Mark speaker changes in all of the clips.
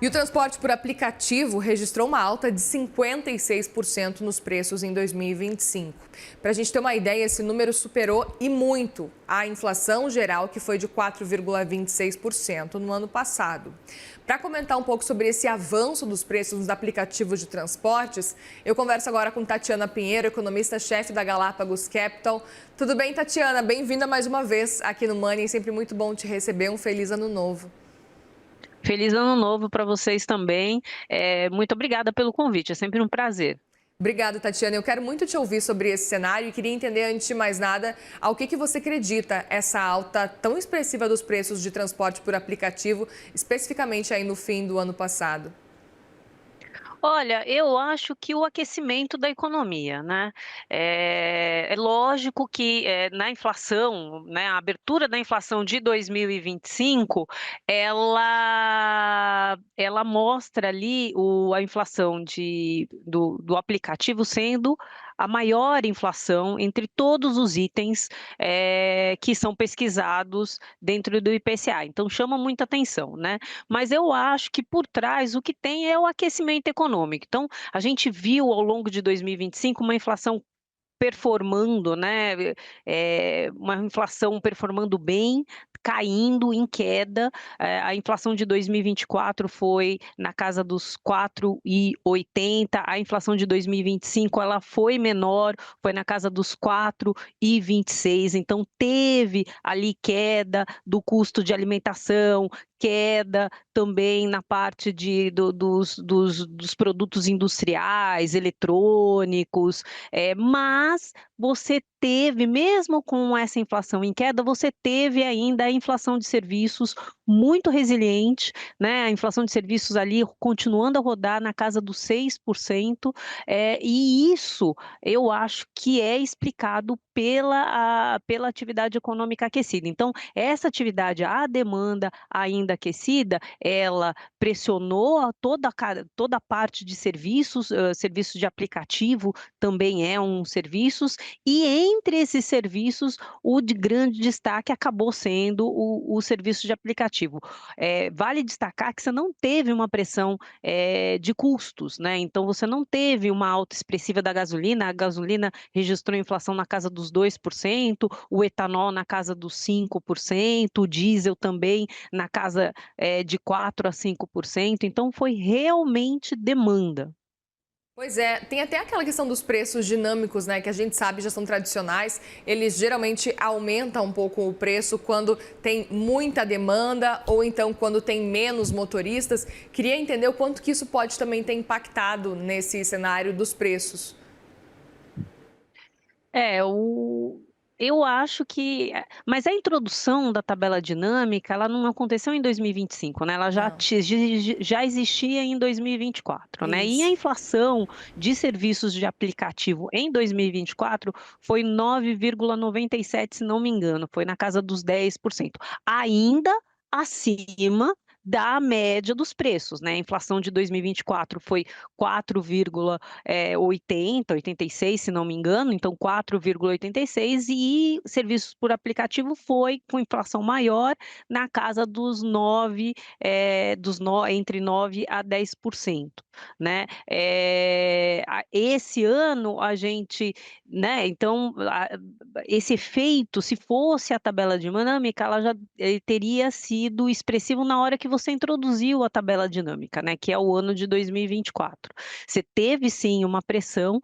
Speaker 1: E o transporte por aplicativo registrou uma alta de 56% nos preços em 2025. Para a gente ter uma ideia, esse número superou e muito a inflação geral, que foi de 4,26% no ano passado. Para comentar um pouco sobre esse avanço dos preços nos aplicativos de transportes, eu converso agora com Tatiana Pinheiro, economista-chefe da Galápagos Capital. Tudo bem, Tatiana? Bem-vinda mais uma vez aqui no Money. Sempre muito bom te receber. Um feliz ano novo.
Speaker 2: Feliz ano novo para vocês também. Muito obrigada pelo convite, é sempre um prazer.
Speaker 1: Obrigada, Tatiana. Eu quero muito te ouvir sobre esse cenário e queria entender, antes de mais nada, ao que você acredita essa alta tão expressiva dos preços de transporte por aplicativo, especificamente aí no fim do ano passado.
Speaker 2: Olha, eu acho que o aquecimento da economia, né? É lógico que na inflação, né, a abertura da inflação de 2025, ela mostra ali a inflação do aplicativo sendo a maior inflação entre todos os itens que são pesquisados dentro do IPCA. Então chama muita atenção, né? Mas eu acho que por trás o que tem é o aquecimento econômico. Então, a gente viu ao longo de 2025 uma inflação performando, né, uma inflação performando bem, caindo em queda. A inflação de 2024 foi na casa dos 4,80, a inflação de 2025 ela foi menor, foi na casa dos 4,26. Então teve ali queda do custo de alimentação, queda também na parte dos produtos industriais, eletrônicos, mas você teve, mesmo com essa inflação em queda, você teve ainda a inflação de serviços muito resiliente, né? A inflação de serviços ali continuando a rodar na casa dos 6%, e isso eu acho que é explicado pela atividade econômica aquecida. Então, essa atividade, a demanda ainda aquecida, ela pressionou toda a parte de serviços, serviços de aplicativo também é um serviços, e entre esses serviços, o de grande destaque acabou sendo o serviço de aplicativo. Vale destacar que você não teve uma pressão de custos, né? Então você não teve uma alta expressiva da gasolina, a gasolina registrou inflação na casa dos 2%, o etanol na casa dos 5%, o diesel também na casa de 4 a 5%, então foi realmente demanda.
Speaker 1: Pois é, tem até aquela questão dos preços dinâmicos, né, que a gente sabe já são tradicionais. Eles geralmente aumentam um pouco o preço quando tem muita demanda ou então quando tem menos motoristas. Queria entender o quanto que isso pode também ter impactado nesse cenário dos preços.
Speaker 2: É, eu acho que mas a introdução da tabela dinâmica, ela não aconteceu em 2025, né, ela
Speaker 1: Não,
Speaker 2: já existia em 2024, né, e a
Speaker 1: isso.
Speaker 2: inflação de serviços de aplicativo em 2024 foi 9,97, se não me engano, foi na casa dos 10%, ainda acima da média dos preços, né, a inflação de 2024 foi 4,80, 86, se não me engano, então 4,86, e serviços por aplicativo foi com inflação maior na casa dos 9, entre 9 a 10%, né? Esse ano a gente, né? Então esse efeito, se fosse a tabela dinâmica, ela já teria sido expressivo na hora que você introduziu a tabela dinâmica, né? Que é o ano de 2024. Você teve sim uma pressão,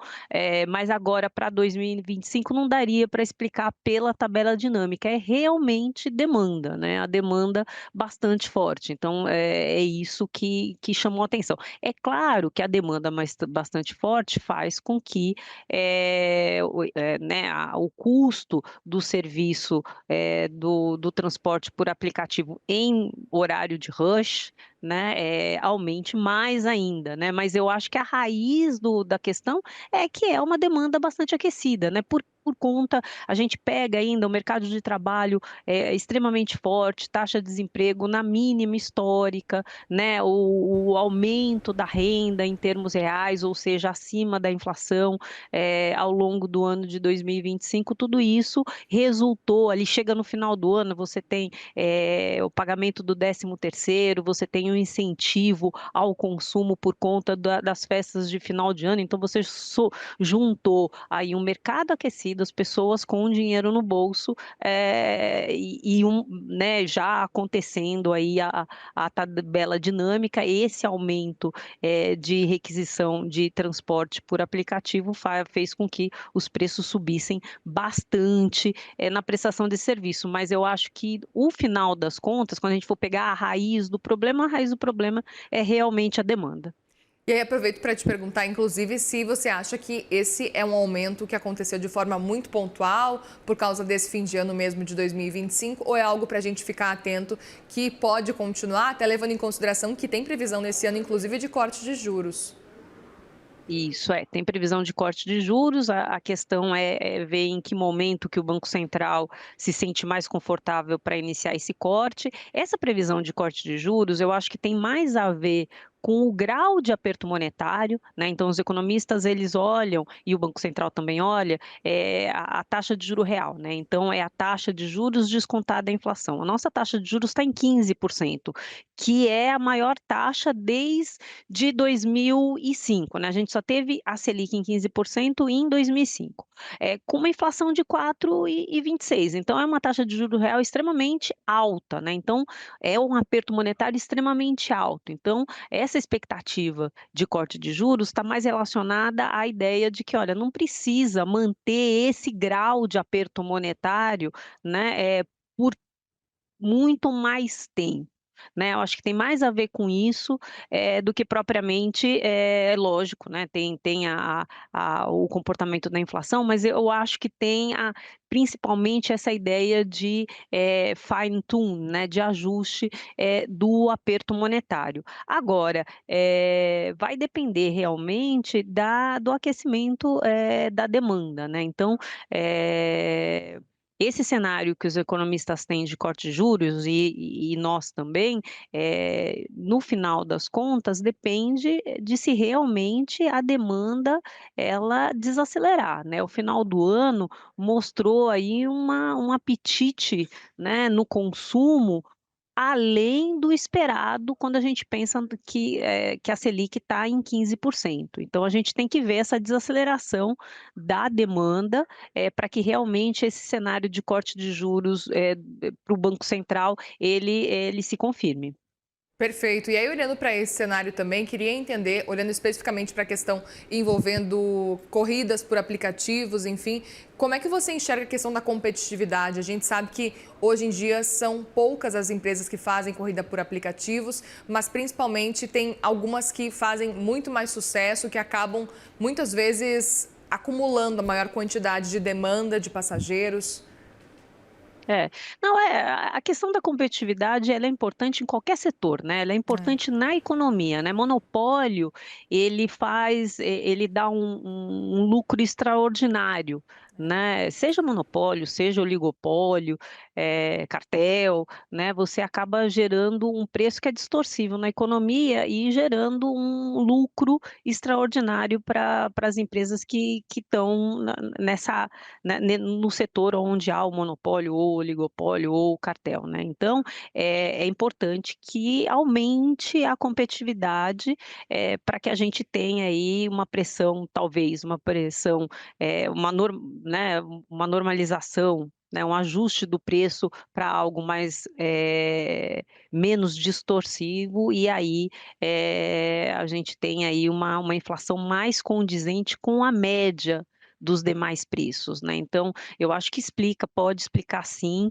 Speaker 2: mas agora para 2025 não daria para explicar pela tabela dinâmica, é realmente demanda, né? A demanda bastante forte. Então é isso que chamou a atenção. É claro que a demanda bastante forte faz com que né, o custo do serviço do transporte por aplicativo em horário de rush, né, aumente mais ainda, né? Mas eu acho que a raiz da questão é que é uma demanda bastante aquecida, né? Por conta, a gente pega ainda o mercado de trabalho extremamente forte, taxa de desemprego na mínima histórica, né? O aumento da renda em termos reais, ou seja, acima da inflação, ao longo do ano de 2025, tudo isso resultou ali, chega no final do ano, você tem o pagamento do 13º, você tem tem um incentivo ao consumo por conta das festas de final de ano, então você juntou aí um mercado aquecido, as pessoas com dinheiro no bolso, né, já acontecendo aí a tabela dinâmica, esse aumento de requisição de transporte por aplicativo fez com que os preços subissem bastante na prestação de serviço, mas eu acho que o final das contas, quando a gente for pegar a raiz do problema, a raiz do problema é realmente a demanda.
Speaker 1: E aí aproveito para te perguntar, inclusive, se você acha que esse é um aumento que aconteceu de forma muito pontual, por causa desse fim de ano mesmo de 2025, ou é algo para a gente ficar atento que pode continuar, até levando em consideração que tem previsão nesse ano, inclusive, de corte de juros.
Speaker 2: Isso tem previsão de corte de juros, a questão é ver em que momento que o Banco Central se sente mais confortável para iniciar esse corte. Essa previsão de corte de juros, eu acho que tem mais a ver com o grau de aperto monetário, né? Então, os economistas, eles olham, e o Banco Central também olha, a taxa de juro real, né? Então, é a taxa de juros descontada da inflação. A nossa taxa de juros está em 15%, que é a maior taxa desde 2005, né? A gente só teve a Selic em 15% em 2005, com uma inflação de 4,26. Então, é uma taxa de juro real extremamente alta, né? Então, é um aperto monetário extremamente alto. Então, essa expectativa de corte de juros está mais relacionada à ideia de que, olha, não precisa manter esse grau de aperto monetário, né, por muito mais tempo. Né, eu acho que tem mais a ver com isso do que propriamente, lógico, né, tem o comportamento da inflação, mas eu acho que tem principalmente essa ideia de fine tune, né, de ajuste do aperto monetário. Agora, vai depender realmente do aquecimento da demanda, né? Então, esse cenário que os economistas têm de corte de juros e nós também, no final das contas, depende de se realmente a demanda ela desacelerar, né? O final do ano mostrou aí um apetite, né, no consumo além do esperado quando a gente pensa que a Selic está em 15%. Então, a gente tem que ver essa desaceleração da demanda para que realmente esse cenário de corte de juros para o Banco Central ele se confirme.
Speaker 1: Perfeito. E aí, olhando para esse cenário também, queria entender, olhando especificamente para a questão envolvendo corridas por aplicativos, enfim, como é que você enxerga a questão da competitividade? A gente sabe que hoje em dia são poucas as empresas que fazem corrida por aplicativos, mas principalmente tem algumas que fazem muito mais sucesso, que acabam muitas vezes acumulando a maior quantidade de demanda de passageiros.
Speaker 2: É. Não, a questão da competitividade, ela é importante em qualquer setor, né, ela é importante na economia, né, monopólio, ele dá um lucro extraordinário, né, seja monopólio, seja oligopólio, cartel, né, você acaba gerando um preço que é distorcível na economia e gerando um lucro extraordinário para as empresas que estão nessa, né, no setor onde há o monopólio ou oligopólio ou cartel, né. Então, é importante que aumente a competitividade, para que a gente tenha aí uma pressão, talvez uma pressão, né, uma normalização, né, um ajuste do preço para algo mais, menos distorsivo, e aí, a gente tem aí uma inflação mais condizente com a média dos demais preços, né. Então, eu acho que pode explicar sim,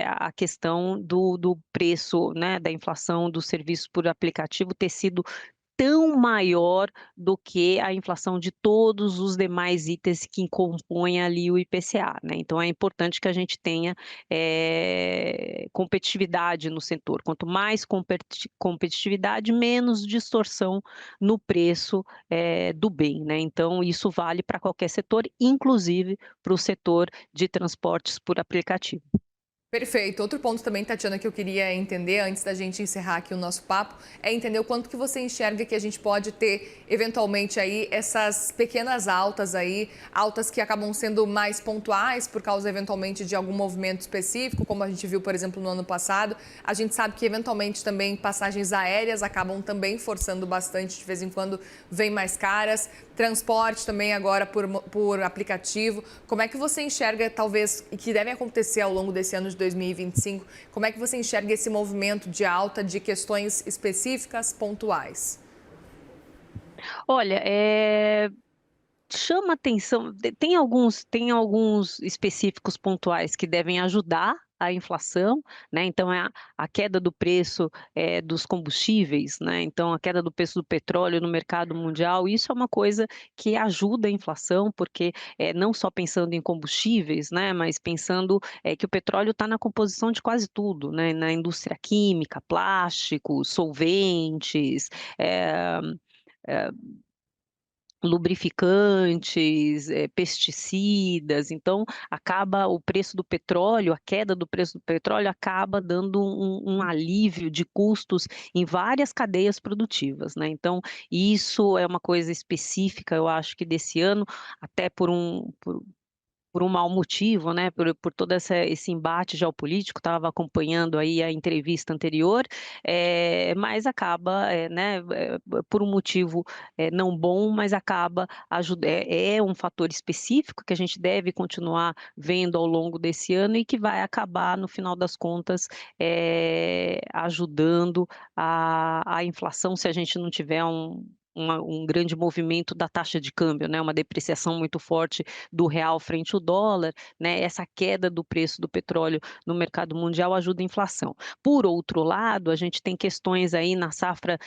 Speaker 2: a questão do preço, né, da inflação dos serviços por aplicativo ter sido tão maior do que a inflação de todos os demais itens que compõem ali o IPCA, né. Então é importante que a gente tenha, competitividade no setor. Quanto mais competitividade, menos distorção no preço, do bem, né. Então isso vale para qualquer setor, inclusive para o setor de transportes por aplicativo.
Speaker 1: Perfeito. Outro ponto também, Tatiana, que eu queria entender antes da gente encerrar aqui o nosso papo, é entender o quanto que você enxerga que a gente pode ter eventualmente aí essas pequenas altas aí, altas que acabam sendo mais pontuais por causa eventualmente de algum movimento específico, como a gente viu, por exemplo, no ano passado. A gente sabe que eventualmente também passagens aéreas acabam também forçando bastante, de vez em quando vem mais caras. Transporte também agora por aplicativo. Como é que você enxerga, talvez, e que deve acontecer ao longo desse ano de 2025, como é que você enxerga esse movimento de alta de questões específicas, pontuais?
Speaker 2: Olha, chama atenção, tem alguns específicos pontuais que devem ajudar a inflação, né? Então, a queda do preço dos combustíveis, né? Então, a queda do preço do petróleo no mercado mundial, isso é uma coisa que ajuda a inflação, porque não só pensando em combustíveis, né? Mas pensando que o petróleo está na composição de quase tudo, né? Na indústria química, plásticos, solventes, eh, eh, lubrificantes, pesticidas, então acaba o preço do petróleo, a queda do preço do petróleo acaba dando um alívio de custos em várias cadeias produtivas, né. Então, isso é uma coisa específica, eu acho que desse ano, até por um mau motivo, né, por todo esse embate geopolítico, estava acompanhando aí a entrevista anterior, mas acaba, né, por um motivo, não bom, mas acaba é um fator específico que a gente deve continuar vendo ao longo desse ano e que vai acabar, no final das contas, ajudando a inflação, se a gente não tiver um grande movimento da taxa de câmbio, né, uma depreciação muito forte do real frente ao dólar, né, essa queda do preço do petróleo no mercado mundial ajuda a inflação. Por outro lado, a gente tem questões aí na safra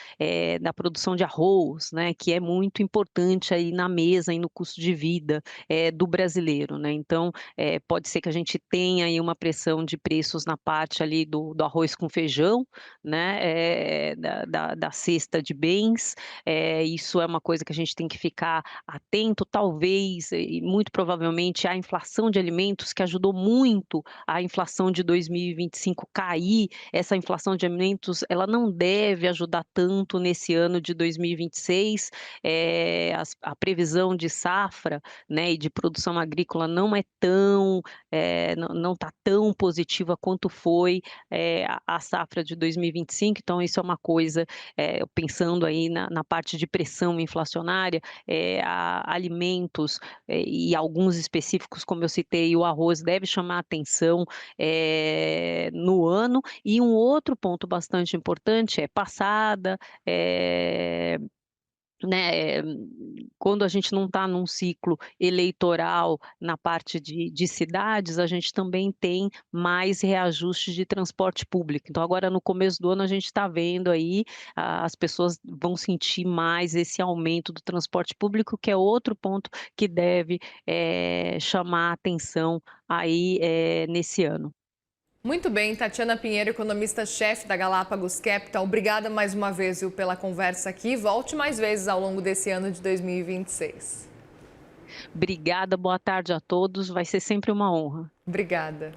Speaker 2: da produção de arroz, né, que é muito importante aí na mesa e no custo de vida do brasileiro, né. Então, pode ser que a gente tenha aí uma pressão de preços na parte ali do arroz com feijão, né, da cesta de bens, isso é uma coisa que a gente tem que ficar atento, talvez, e muito provavelmente a inflação de alimentos, que ajudou muito a inflação de 2025 cair, essa inflação de alimentos, ela não deve ajudar tanto nesse ano de 2026, a previsão de safra, né, e de produção agrícola não é tão, não está tão positiva quanto foi, a safra de 2025, então isso é uma coisa, pensando aí na parte de pressão inflacionária, alimentos, e alguns específicos, como eu citei, o arroz deve chamar atenção, no ano. E um outro ponto bastante importante é passada, né, quando a gente não está num ciclo eleitoral na parte de cidades, a gente também tem mais reajustes de transporte público. Então agora no começo do ano a gente está vendo aí, as pessoas vão sentir mais esse aumento do transporte público, que é outro ponto que deve, chamar a atenção aí, nesse ano.
Speaker 1: Muito bem, Tatiana Pinheiro, economista-chefe da Galápagos Capital. Obrigada mais uma vez, viu, pela conversa aqui. Volte mais vezes ao longo desse ano de 2026.
Speaker 2: Obrigada, boa tarde a todos, vai ser sempre uma honra.
Speaker 1: Obrigada.